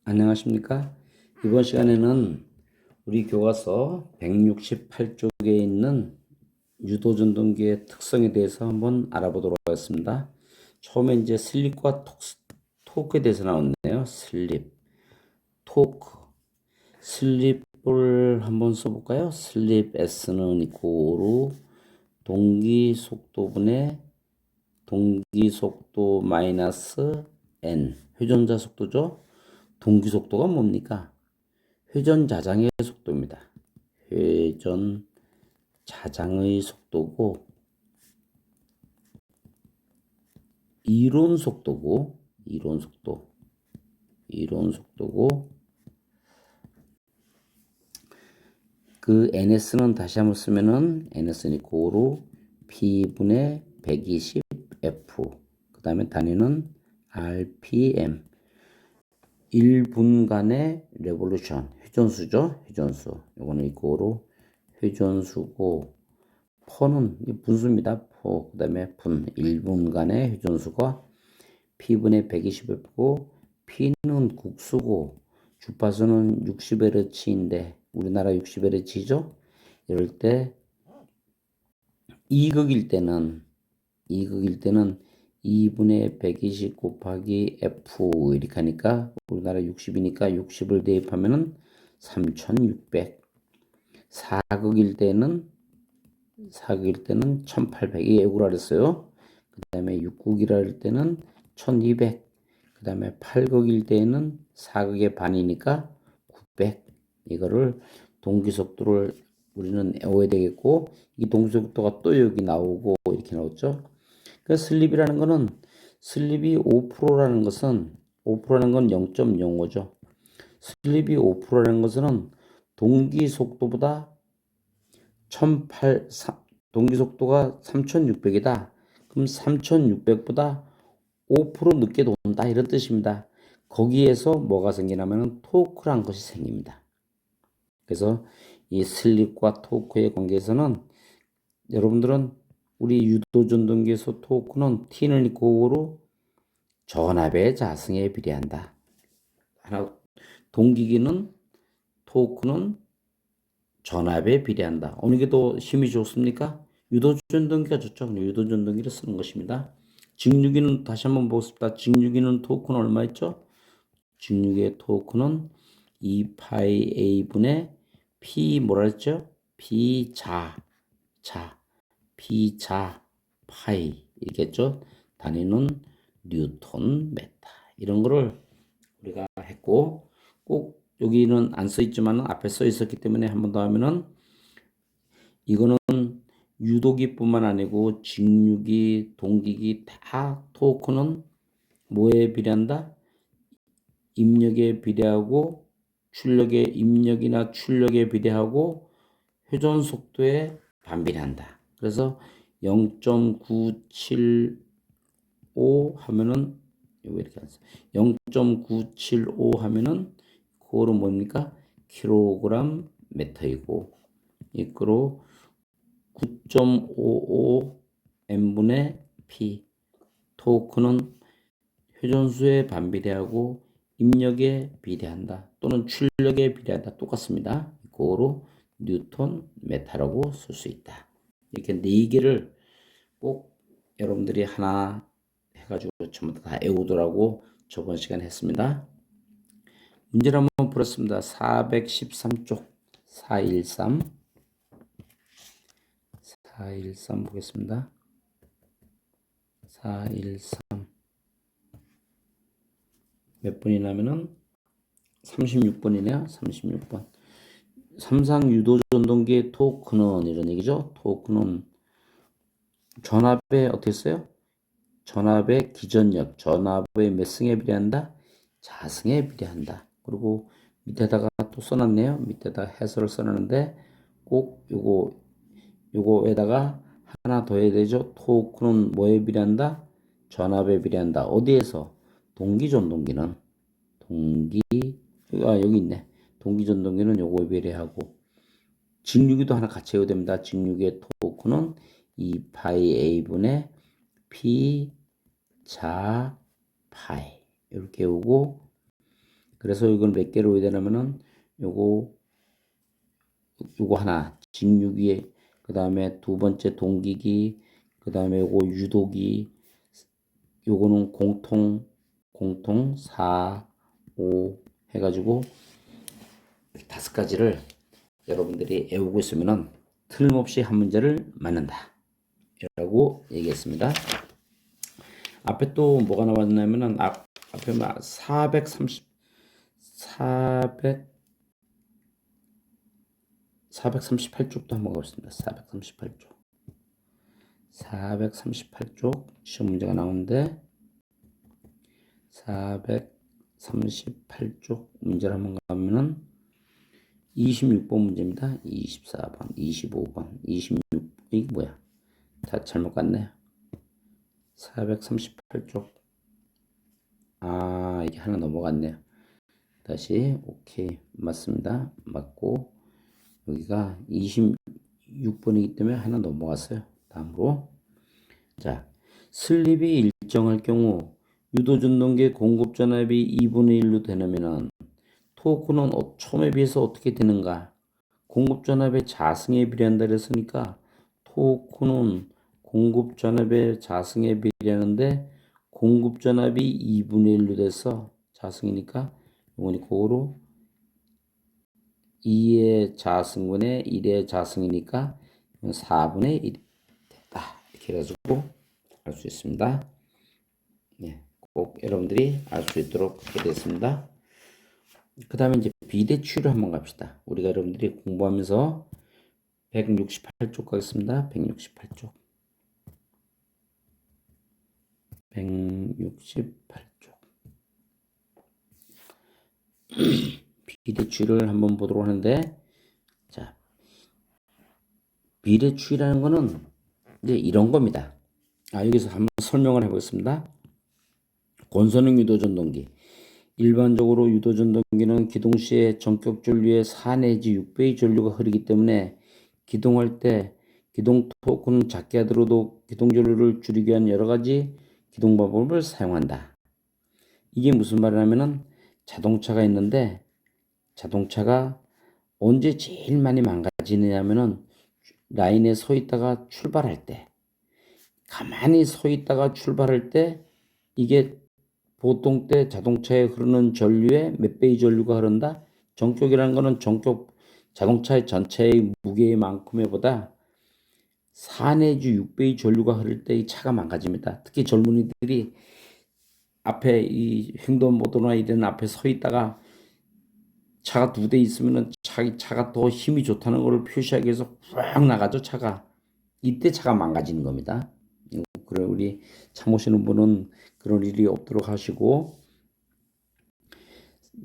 안녕하십니까? 이번 시간에는 우리 교과서 168쪽에 있는 유도전동기의 특성에 대해서 한번 알아보도록 하겠습니다. 처음에 이제 슬립과 토크에 대해서 나왔네요. 슬립, 토크. 슬립을 한번 써볼까요? 슬립 S는 이코로 동기속도분의 동기속도 마이너스 N. 회전자 속도죠. 동기속도가 뭡니까? 회전 자장의 속도입니다. 회전 자장의 속도고 이론 속도고 그 ns는 다시 한번 쓰면은 ns는 이코로 p분의 120f 그 다음에 단위는 rpm 1분간의 레볼루션 회전수죠. 회전수 요거는 이코로 회전수고 퍼는 분수입니다. 퍼 그 다음에 분 1분간의 회전수가 p분의 120f고 p는 국수고 주파수는 60Hz인데 우리나라 60Hz죠. 이럴 때 이극일 때는 2분의 120 곱하기 f 이렇게 하니까 우리나라 60이니까 60을 대입하면은 3600. 4극일 때는 1800이 애구라 그랬어요. 그 다음에 6극이라 할 때는 1200. 그 다음에 8극일 때는 4극의 반이니까 900. 이거를 동기속도를 우리는 외워야 되겠고, 이 동기속도가 또 여기 나오고 이렇게 나왔죠. 그 슬립이라는 거는 슬립이 5%라는 것은 5%라는 건 0.05죠. 슬립이 5%라는 것은 동기속도보다 1008 동기속도가 3600이다. 그럼 3600보다 5% 늦게 돈다 이런 뜻입니다. 거기에서 뭐가 생기냐면 토크란 것이 생깁니다. 그래서 이 슬립과 토크의 관계에서는 여러분들은 우리 유도전동기에서 토크는 T는 이코로 전압의 자승에 비례한다. 하나 동기기는 토크는 전압에 비례한다. 어느 게 더 힘이 좋습니까? 유도전동기가 좋죠. 유도전동기를 쓰는 것입니다. 직류기는 다시 한번 보겠습니다. 직류기는 토크는 얼마 있죠? 직류기의 토크는 2파이 A분의 P 뭐라 했죠? P자 파이 이겠죠? 단위는 뉴턴 메타. 이런 거를 우리가 했고 꼭 여기는 안 써 있지만 앞에 써 있었기 때문에 한 번 더 하면은 이거는 유도기뿐만 아니고 직류기, 동기기 다 토크는 뭐에 비례한다? 입력에 비례하고 출력의 입력이나 출력에 비례하고 회전 속도에 반비례한다. 그래서 0.975 하면은 이거 이렇게 하세요. 0.975 하면은 그거는 뭡니까? 킬로그램 메터이고 이거로 9.55 n분의 p 토크는 회전수에 반비례하고 입력에 비례한다. 또는 출력에 비례한다. 똑같습니다. 그거로 뉴턴 메타라고 쓸 수 있다. 이렇게 4개를 꼭 여러분들이 하나 해가지고 전부 다 외우더라고 저번 시간에 했습니다. 문제를 한번 풀었습니다. 413쪽 413 보겠습니다. 413 몇 번이냐면은 36번이네요. 36번. 삼상 유도전동기의 토크는 이런 얘기죠. 토크는 전압의 어떻게 써요? 전압의 기전력, 전압의 몇 승에 비례한다? 자승에 비례한다. 그리고 밑에다가 또 써놨네요. 밑에다 해설을 써놨는데 꼭 요거에다가 하나 더 해야 되죠. 토크는 뭐에 비례한다? 전압에 비례한다. 어디에서? 동기전동기는 여기 있네. 동기전동기는 요거에 비례하고 직류기도 하나 같이 해야 됩니다. 직류기의 토크는 2파이 A분의 P 자 파이 이렇게 오고 그래서 이걸 몇 개로 해야 되냐면은 요거 하나 직육이, 그 다음에 두 번째 동기기, 그 다음에 요거 유도기, 요거는 공통 4, 5 해가지고 다섯 가지를 여러분들이 외우고 있으면은 틀림없이 한 문제를 맞는다 라고 얘기했습니다. 앞에 또 뭐가 나왔냐면은 앞에 438쪽도 한번 가보겠습니다. 438쪽 시험 문제가 나오는데 438쪽 문제를 한번 가면은 26번 문제입니다. 24번, 25번, 26, 이게 뭐야? 다 잘못 갔네요. 438쪽. 이게 하나 넘어갔네요. 다시, 오케이. 맞습니다. 맞고, 여기가 26번이기 때문에 하나 넘어갔어요. 다음으로. 자, 슬립이 일정할 경우, 유도전동계 공급전압이 2분의 1로 되려면은, 토크는 처음에 비해서 어떻게 되는가? 공급전압의 자승에 비례한다 그랬으니까 토크는 공급전압의 자승에 비례하는데 공급전압이 2분의 1로 돼서 자승이니까 이거는 그거로 2의 자승분의 1의 자승이니까 4분의 1이 됐다. 이렇게 해가지고 알 수 있습니다. 네, 꼭 여러분들이 알 수 있도록 그렇게 됐습니다. 그 다음에 이제 비대추를 한번 갑시다. 우리가 여러분들이 공부하면서 168쪽 가겠습니다. 168쪽. 168쪽. 비대추를 한번 보도록 하는데, 자, 비대추라는 거는 이제 이런 겁니다. 여기서 한번 설명을 해보겠습니다. 권선형 유도전동기. 일반적으로 유도전동기는 기동 시에 전격 전류의 4 내지 6배의 전류가 흐르기 때문에 기동할 때 기동 토크는 작게 하더라도 기동 전류를 줄이기 위한 여러 가지 기동 방법을 사용한다. 이게 무슨 말이냐면은 자동차가 있는데 자동차가 언제 제일 많이 망가지느냐면은 라인에 서 있다가 출발할 때, 가만히 서 있다가 출발할 때 이게 보통 때 자동차에 흐르는 전류의 몇 배의 전류가 흐른다? 전격이라는 거는 전격 자동차의 전체의 무게만큼에 보다 4 내지 6배의 전류가 흐를 때 이 차가 망가집니다. 특히 젊은이들이 앞에 이 횡단보도나 이런 앞에 서 있다가 차가 2대 있으면은 차가 더 힘이 좋다는 것을 표시하기 위해서 쫙 나가죠, 차가. 이때 차가 망가지는 겁니다. 그래, 우리 차 모시는 분은 그런 일이 없도록 하시고,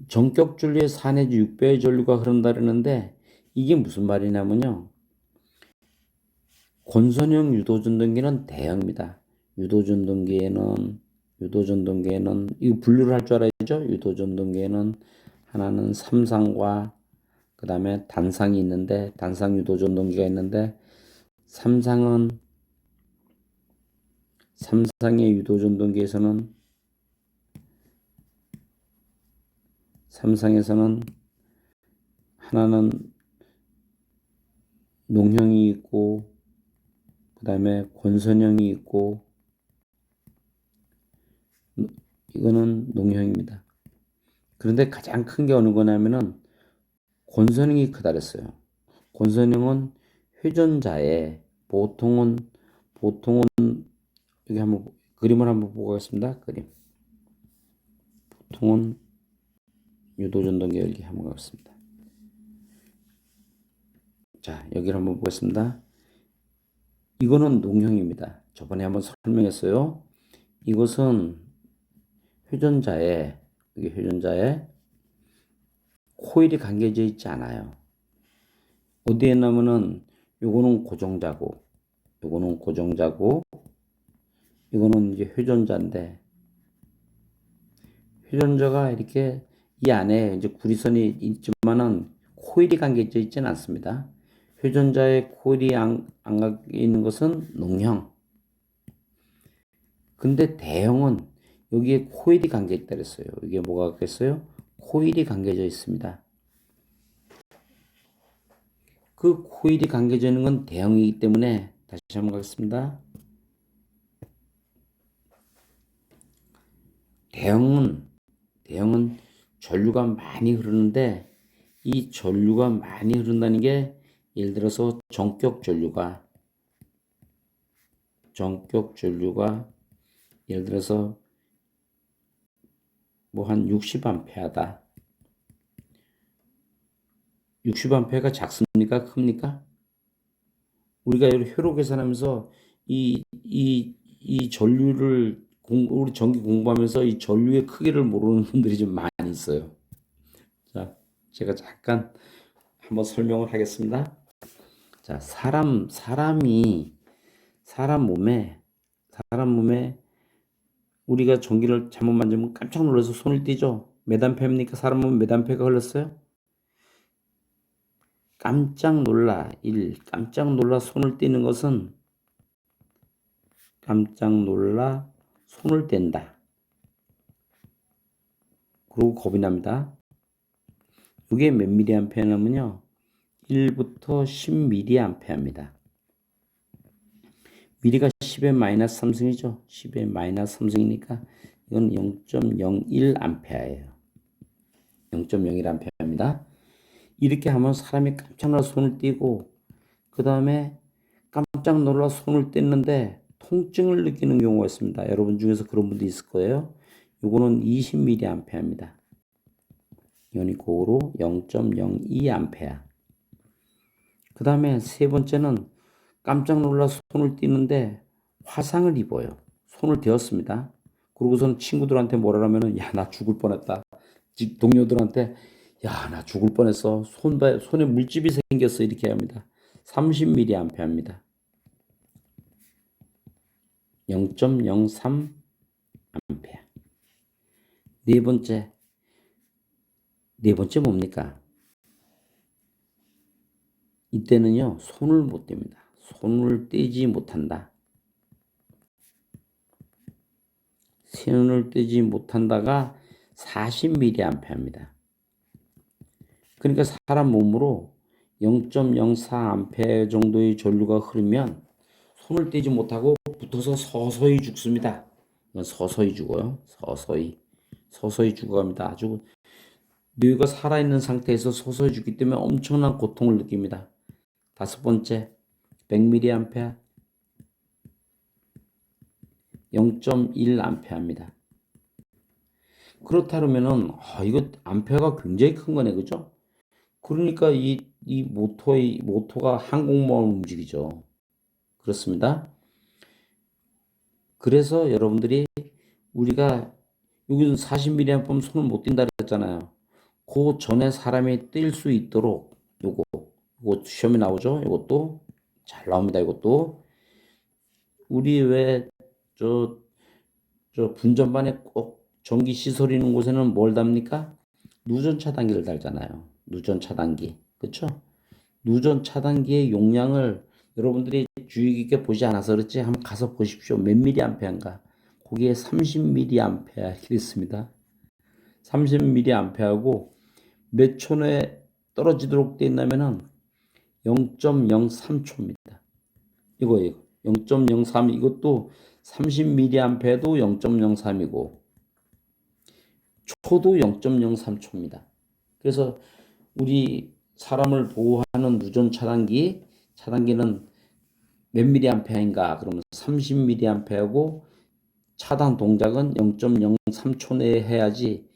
전격 전류의 4 내지 6배의 전류가 흐른다 그러는데 이게 무슨 말이냐면요. 권선형 유도전동기는 대형입니다. 유도전동기에는 이거 분류를 할 줄 알아야죠. 유도전동기에는 하나는 삼상과 그 다음에 단상이 있는데 단상 유도전동기가 있는데 삼상의 유도전동기에서는 삼상에서는 하나는 농형이 있고 그 다음에 권선형이 있고 이거는 농형입니다. 그런데 가장 큰 게 어느 거냐면은 권선형이 크다 그랬어요. 권선형은 회전자에 보통은 여기 한번 그림을 한번 보고 가겠습니다. 그림. 보통은 유도전동기 열기 한번 가겠습니다. 자, 여기를 한번 보겠습니다. 이거는 농형입니다. 저번에 한번 설명했어요. 이것은 회전자에 코일이 감겨져 있지 않아요. 어디에 나면은 요거는 고정자고 이거는 이제 회전자인데 회전자가 이렇게 이 안에 이제 구리선이 있지만은 코일이 감겨져 있지는 않습니다. 회전자에 코일이 안 감겨 있는 것은 농형. 근데 대형은 여기에 코일이 감겨 있다 그랬어요. 이게 뭐가 있겠어요? 코일이 감겨져 있습니다. 그 코일이 감겨져 있는 건 대형이기 때문에 다시 한번 가겠습니다. 대형은 전류가 많이 흐르는데 이 전류가 많이 흐른다는 게 예를 들어서 전격 전류가 예를 들어서 뭐 한 60A다. 60A가 작습니까? 큽니까? 우리가 효로 계산하면서 이 전류를 우리 전기 공부하면서 이 전류의 크기를 모르는 분들이 좀 많이 있어요. 자, 제가 잠깐 한번 설명을 하겠습니다. 자, 사람 몸에 우리가 전기를 잘못 만지면 깜짝 놀라서 손을 떼죠. 몇 암페입니까? 사람 몸에 몇 암페가 흘렀어요? 깜짝 놀라 손을 떼는 것은 깜짝 놀라 손을 뗀다. 그리고 겁이 납니다. 이게 몇 미리암페어냐면요. 1부터 10mA입니다. 미리가 10의 마이너스 3승이죠. 10의 마이너스 3승이니까 이건 0.01A예요. 0.01A입니다. 이렇게 하면 사람이 깜짝 놀라 손을 떼고 그 다음에 깜짝 놀라 손을 뗐는데 통증을 느끼는 경우가 있습니다. 여러분 중에서 그런 분도 있을 거예요. 이거는 20mA입니다. 이온이 고로 0.02A. 그 다음에 세 번째는 깜짝 놀라 손을 떼는데 화상을 입어요. 손을 대었습니다. 그러고서는 친구들한테 뭐라 하면은 야, 나 죽을 뻔했다. 동료들한테 야, 나 죽을 뻔했어. 손에 물집이 생겼어. 이렇게 합니다. 30mA입니다. 0.03A. 네 번째 뭡니까? 이때는요, 손을 못 뗍니다. 손을 떼지 못한다. 손을 떼지 못한다가 40mA입니다. 그러니까 사람 몸으로 0.04A 정도의 전류가 흐르면 손을 떼지 못하고 붙어서 서서히 죽습니다. 이건 서서히 죽어요. 서서히 죽어갑니다. 아주 뇌가 살아있는 상태에서 서서히 죽기 때문에 엄청난 고통을 느낍니다. 다섯 번째, 100mA 0.1A입니다. 그렇다면은 이거 암페어가 굉장히 큰 거네, 그죠? 그러니까 이 모토가 항공모함을 움직이죠. 그렇습니다. 그래서 여러분들이 우리가 여기는 40mA 손을 못 띈다 그랬잖아요. 그 전에 사람이 뛸 수 있도록 요거 시험에 나오죠. 이것도 잘 나옵니다. 이것도 우리 왜 저 분전반에 꼭 전기 시설 있는 곳에는 뭘 답니까? 누전 차단기를 달잖아요. 누전 차단기. 그렇죠? 누전 차단기의 용량을 여러분들이 주의 깊게 보지 않아서 그렇지 한번 가서 보십시오. 몇 mA인가? 거기에 30mA 이렇게 있습니다. 30mA하고 몇 촌에 떨어지도록 되어 있냐면은 0.03초입니다. 이거 0.03 이것도 30mA도 0.03이고 초도 0.03초입니다. 그래서 우리 사람을 보호하는 누전 차단기는 몇 mA인가? 그러면 30mA하고 차단 동작은 0.03초 내에 해야지.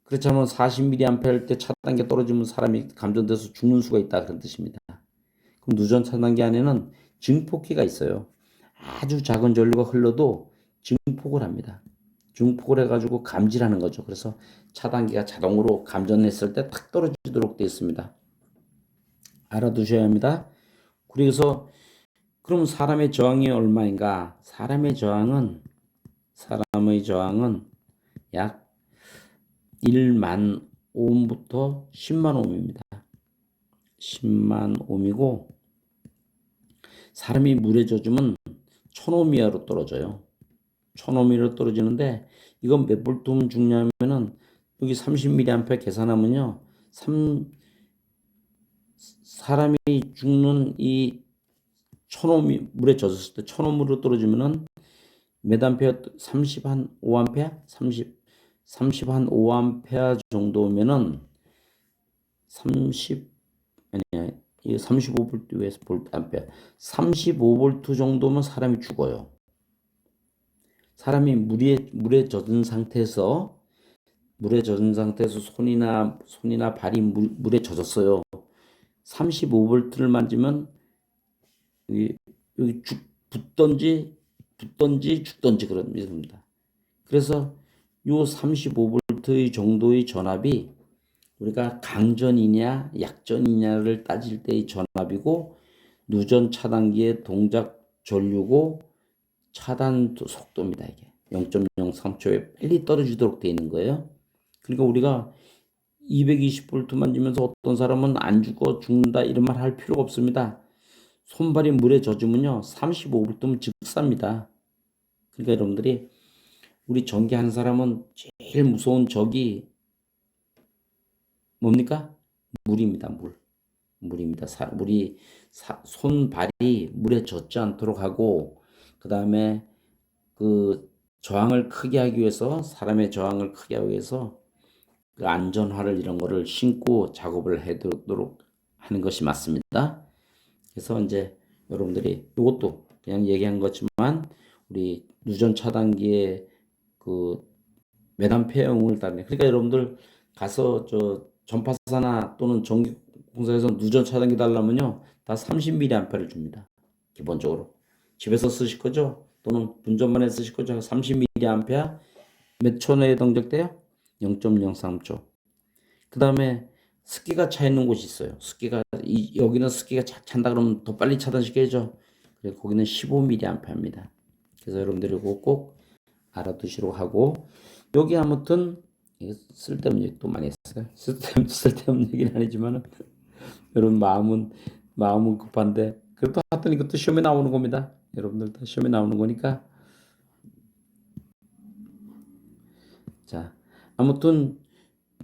그렇지 않으면 40mA 할 때 차단기 떨어지면 사람이 감전돼서 죽는 수가 있다 그런 뜻입니다. 그럼 누전 차단기 안에는 증폭기가 있어요. 아주 작은 전류가 흘러도 증폭을 합니다. 증폭을 해가지고 감지하는 거죠. 그래서 차단기가 자동으로 감전했을 때 탁 떨어지도록 되어 있습니다. 알아두셔야 합니다. 그래서 그럼 사람의 저항이 얼마인가? 사람의 저항은 약 1만 옴부터 10만 옴입니다. 10만 옴이고 사람이 물에 젖으면 1000옴 이하로 떨어져요. 1000옴 이하로 떨어지는데 이건 몇 볼트 오면 죽냐면은 여기 30mA 계산하면요. 사람이 죽는 이 1000옴 물에 젖었을 때 1000옴으로 떨어지면은 몇 암페어 30 한 5암페어 30 한 5암페어 정도면은 30 아니야. 이게 35볼트 왜 볼트 암페어 35볼트 정도면 사람이 죽어요. 사람이 물에 젖은 상태에서 손이나 발이 물에 젖었어요. 35볼트를 만지면 여기 붙던지 죽던지 그런 겁니다. 그래서 요 35볼트의 정도의 전압이 우리가 강전이냐 약전이냐를 따질 때의 전압이고 누전 차단기의 동작 전류고 차단 속도입니다. 이게 0.03초에 빨리 떨어지도록 되어 있는 거예요. 그러니까 우리가 220V 만지면서 어떤 사람은 안 죽는다 이런 말 할 필요가 없습니다. 손발이 물에 젖으면요 35V면 즉사입니다. 그러니까 여러분들이 우리 전기하는 사람은 제일 무서운 적이 뭡니까? 물입니다. 물입니다. 손발이 물에 젖지 않도록 하고 그 다음에 그 저항을 크게 하기 위해서 사람의 저항을 크게 하기 위해서 그 안전화를 이런 거를 신고 작업을 해도록 하는 것이 맞습니다. 그래서 이제 여러분들이 이것도 그냥 얘기한 것지만 우리 누전 차단기의 그 매단폐형을 따르네. 그러니까 여러분들 가서 저 전파사나 또는 전기공사에서 누전 차단기 달라면요 다 30mA를 줍니다. 기본적으로 집에서 쓰실 거죠? 또는 분전반에 쓰실 거죠? 30mA 몇 초 내에 동작돼요? 0.03초. 그 다음에 습기가 차 있는 곳이 있어요. 여기는 습기가 찬다 그러면 더 빨리 차단시켜야죠. 그래서 거기는 15mA입니다. 그래서 여러분들이 꼭 알아두시도록 하고 여기 아무튼 쓸데없는 얘기 또 많이 했어요. 쓸데없는 얘기는 아니지만 여러분 마음은 급한데 그래도 하여튼 이것도 시험에 나오는 겁니다. 여러분들 다 시험에 나오는 거니까 자 아무튼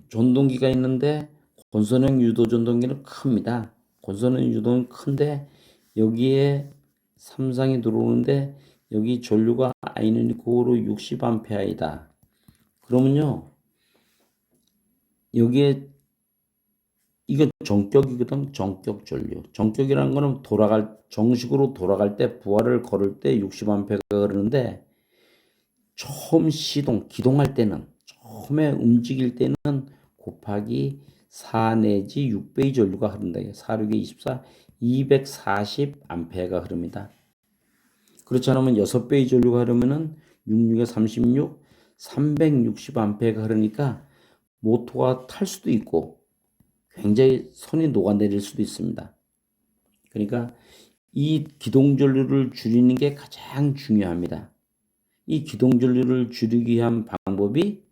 전동기가 있는데 권선형 유도 전동기는 큽니다. 권선형 유도는 큰데 여기에 삼상이 들어오는데 여기 전류가 I는 고로 60A이다. 그러면요 여기에 이거 정격이거든. 정격 전류. 정격이라는 거는 정식으로 돌아갈 때 부하를 걸을 때 60A가 그러는데 처음 기동할 때는 처음에 움직일 때는 곱하기 4 내지 6배의 전류가 흐른다. 4, 6에 24, 240A가 흐릅니다. 그렇지 않으면 6배의 전류가 흐르면은 6, 6에 36, 360A가 흐르니까 모터가 탈 수도 있고 굉장히 선이 녹아내릴 수도 있습니다. 그러니까 이 기동전류를 줄이는 게 가장 중요합니다. 이 기동전류를 줄이기 위한 방법이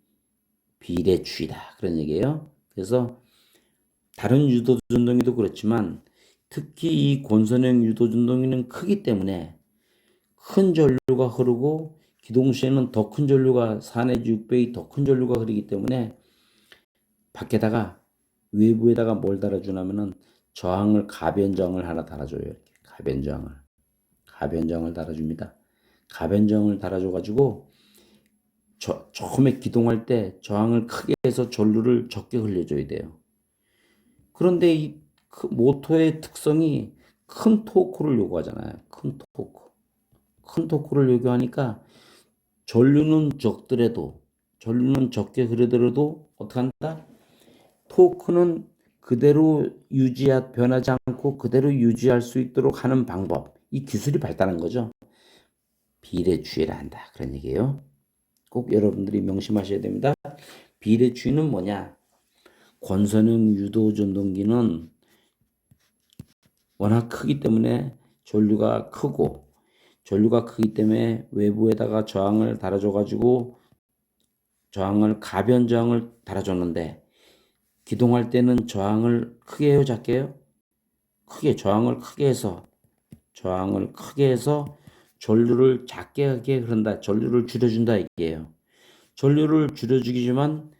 비례추이다. 그런 얘기예요. 그래서 다른 유도전동기도 그렇지만 특히 이 권선형 유도전동기는 크기 때문에 큰 전류가 흐르고 기동 시에는 더 큰 전류가 4 내지 6배의 더 큰 전류가 흐르기 때문에 밖에다가 외부에다가 뭘 달아주냐면은 가변저항을 하나 달아줘요. 이렇게 가변저항을 달아줍니다. 가변저항을 달아줘가지고 처음에 기동할 때 저항을 크게 해서 전류를 적게 흘려줘야 돼요. 그런데 이 모터의 특성이 큰 토크를 요구하잖아요. 큰 토크를 요구하니까 전류는 적게 흐르더라도 어떻게 한다? 토크는 그대로 변하지 않고 그대로 유지할 수 있도록 하는 방법. 이 기술이 발달한 거죠. 비례추이라 한다. 그런 얘기예요. 꼭 여러분들이 명심하셔야 됩니다. 비례추이는 뭐냐? 권선형 유도전동기는 워낙 크기 때문에 전류가 크기 때문에 외부에다가 저항을 달아줘가지고 가변저항을 달아줬는데 기동할 때는 저항을 크게 해요, 작게 해요? 저항을 크게 해서 전류를 작게 하게 흐른다. 전류를 줄여준다 이게요. 전류를 줄여주기지만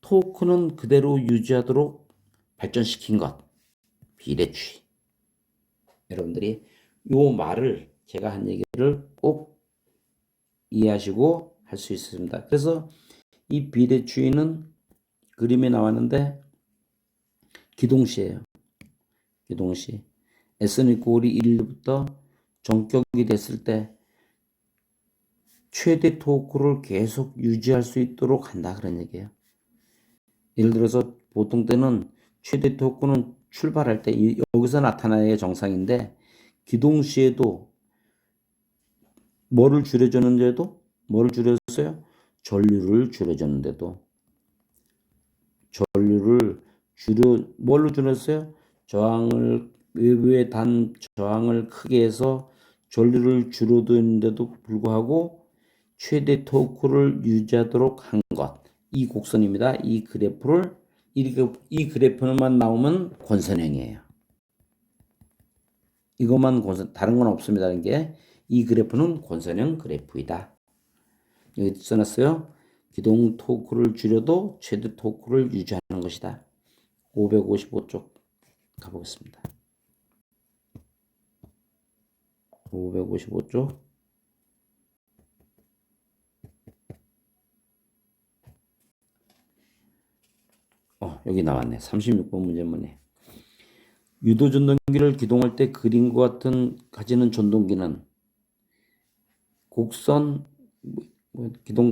토크는 그대로 유지하도록 발전시킨 것. 비례추이. 여러분들이 요 말을 제가 한 얘기를 꼭 이해하시고 할 수 있습니다. 그래서 이 비례추이는 그림에 나왔는데 기동시예요. 기동시. S는 꼴이 1부터 전격이 됐을 때 최대 토크를 계속 유지할 수 있도록 한다 그런 얘기예요. 예를 들어서 보통 때는 최대 토크는 출발할 때 여기서 나타나야 정상인데 기동시에도 뭐를 줄여줬는데도 뭐를 줄였어요? 전류를 줄여줬는데도 전류를 뭘로 줄였어요? 저항을 외부의 단 저항을 크게 해서 전류를 줄여두는데도 불구하고 최대 토크를 유지하도록 한 것. 이 곡선입니다. 이 그래프만 나오면 권선형이에요. 이것만 권선, 다른 건 없습니다. 이 그래프는 권선형 그래프이다. 여기 써놨어요. 기동 토크를 줄여도 최대 토크를 유지하는 것이다. 555쪽 가보겠습니다. 555쪽. 여기 나왔네. 36번 문제문에. 유도 전동기를 기동할 때 그림과 같은 가지는 전동기는 곡선 기동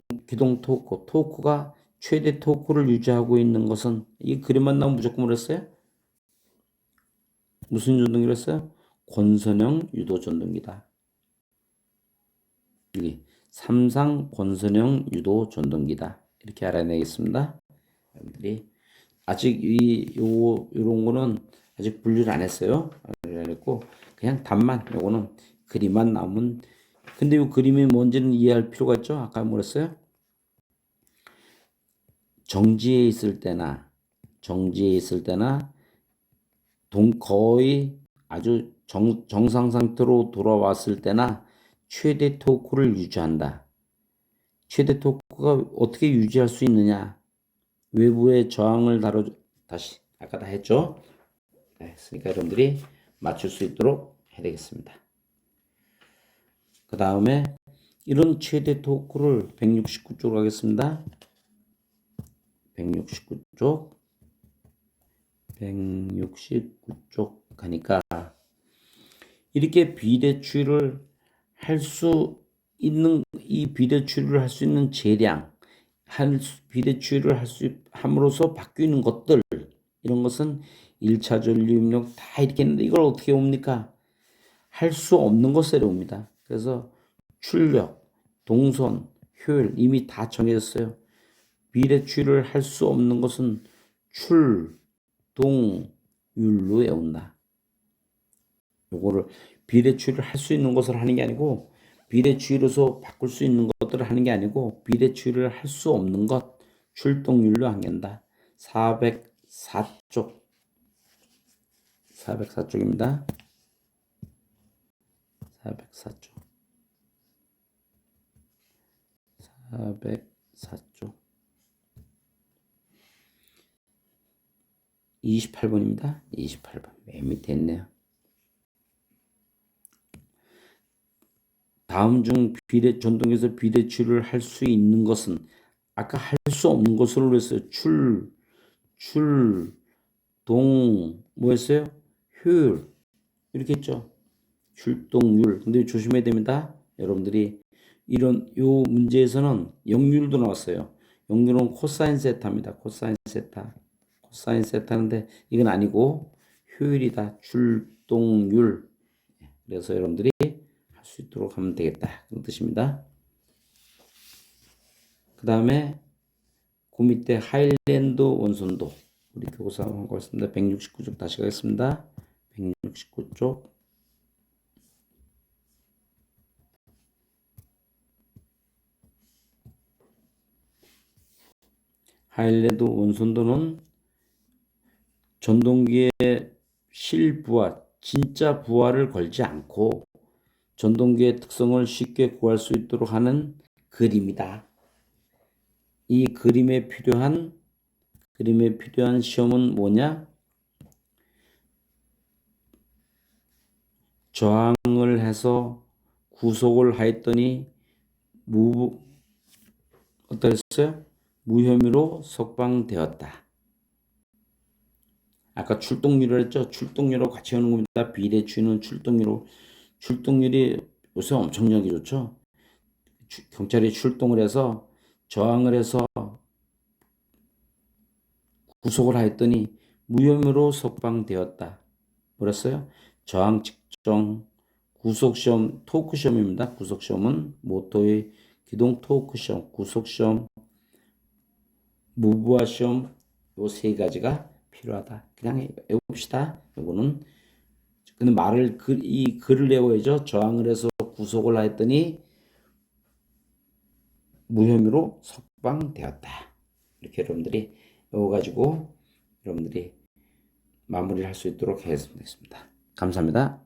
토크가 최대 토크를 유지하고 있는 것은 이 그림만 나오면 무조건 그랬어요? 무슨 전동기를 했어요? 권선형 유도 전동기다. 여기 삼상 권선형 유도 전동기다. 이렇게 알아내겠습니다. 여러분들이 아직 요런 거는 아직 분류를 안 했어요. 안 했고 그냥 답만 요거는 그림만 나오면 근데 이 그림이 뭔지는 이해할 필요가 있죠. 아까 뭐랬어요? 정지해 있을 때나 거의 아주 정상 상태로 돌아왔을 때나 최대 토크를 유지한다. 최대 토크가 어떻게 유지할 수 있느냐? 외부의 저항을 다시 아까 다 했죠? 네, 했으니까 여러분들이 맞출 수 있도록 해야 되겠습니다. 그 다음에 이런 최대 토크를 169쪽으로 하겠습니다. 169쪽 가니까 이렇게 비대추를 할 수 있는 비대추를 할 수 있는 재량 비대추를 함으로써 바뀌는 것들 이런 것은 1차 전류 입력 다 이렇게 했는데 이걸 어떻게 옵니까? 할 수 없는 것을 옵니다. 그래서 출력, 동선, 효율 이미 다 정해졌어요. 비례추를 할 수 없는 것은 출, 동, 율로 외운다. 요거를 비례추를 할 수 있는 것을 하는 게 아니고 비례추로서 바꿀 수 있는 것들을 하는 게 아니고 비례추를 할 수 없는 것 출동율로 한다. 404쪽 404쪽입니다. 404쪽 404쪽 28번입니다. 28번 맨 밑에 있네요. 다음 중 전동에서 비례추를 할 수 있는 것은 아까 할 수 없는 것으로 했어요. 뭐였어요? 효율 이렇게 했죠. 출동률. 근데 조심해야 됩니다. 여러분들이 요 문제에서는 역률도 나왔어요. 역률은 코사인 세타입니다. 코사인 세타인데 이건 아니고 효율이다. 출동률. 그래서 여러분들이 할 수 있도록 하면 되겠다. 그런 뜻입니다. 그 다음에 그 밑에 하일랜드 원선도 우리 교사 한 거 있습니다. 169쪽 다시 가겠습니다. 169쪽 하일랜드 원선도는 전동기의 실부하, 진짜 부하를 걸지 않고 전동기의 특성을 쉽게 구할 수 있도록 하는 그림이다. 이 그림에 필요한 그림에 필요한 시험은 뭐냐? 저항을 해서 구속을 하였더니 어떠했어요? 무혐의로 석방되었다. 아까 출동률을 했죠? 출동률하고 같이 하는 겁니다. 비례추는 출동률이 요새 엄청나게 좋죠? 경찰이 출동을 해서 저항을 해서 구속을 하였더니 무혐의로 석방되었다. 뭐랬어요? 저항 측정 구속시험 토크시험입니다. 구속시험은 모토의 기동 토크시험, 구속시험, 무부하시험 요 세 가지가 필요하다. 그냥 외웁시다. 요거는 근데 이 글을 외워야죠. 저항을 해서 구속을 하였더니 무혐의로 석방되었다. 이렇게 여러분들이 외워가지고 여러분들이 마무리를 할 수 있도록 하겠습니다. 감사합니다.